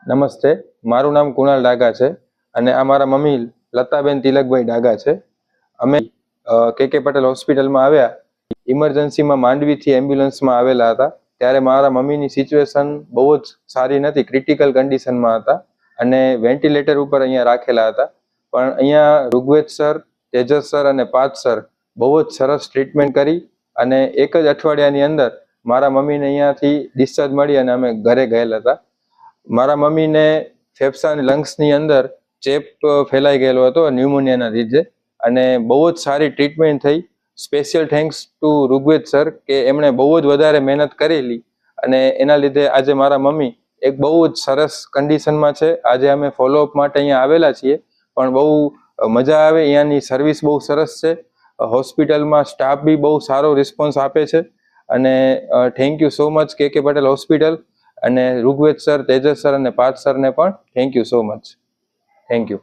નમસ્તે, મારું નામ કુણાલ ડાગા છે અને આ મારા મમ્મી લતાબેન તિલકભાઈ ડાગા છે. અમે કે પટેલ હોસ્પિટલમાં આવ્યા. ઇમરજન્સીમાં માંડવીથી એમ્બ્યુલન્સમાં આવેલા હતા. ત્યારે મારા મમ્મીની સિચ્યુએશન બહુ જ સારી નથી, ક્રિટિકલ કન્ડિશનમાં હતા અને વેન્ટિલેટર ઉપર અહીંયા રાખેલા હતા. પણ અહીંયા ઋગ્વેદ સર, તેજસ સર અને પાર્થ સર બહુ જ સરસ ટ્રીટમેન્ટ કરી અને એક જ અઠવાડિયાની અંદર મારા મમ્મીને અહીંયાથી ડિસ્ચાર્જ મળી અને અમે ઘરે ગયેલા હતા. મારા મમ્મીને ફેફસા અને લંગ્સની અંદર ચેપ ફેલાઈ ગયેલો હતો ન્યુમોનિયાના લીધે અને બહુ જ સારી ટ્રીટમેન્ટ થઈ. Special thanks to Rigveda sir કે એમણે બહુ જ વધારે મહેનત કરેલી અને એના લીધે આજે મારા મમ્મી એક બહુ જ સરસ કન્ડિશનમાં છે. આજે અમે ફોલોઅપ માટે અહીંયા આવેલા છીએ, પણ બહુ મજા આવે. અહીંયાની સર્વિસ બહુ સરસ છે. હોસ્પિટલમાં સ્ટાફ બી બહુ સારો રિસ્પોન્સ આપે છે અને થેન્ક યુ સો મચ કે પટેલ હોસ્પિટલ અને ઋગ્વેદ સર, તેજસ સર અને પાર્થ સરને પણ thank you so much. Thank you.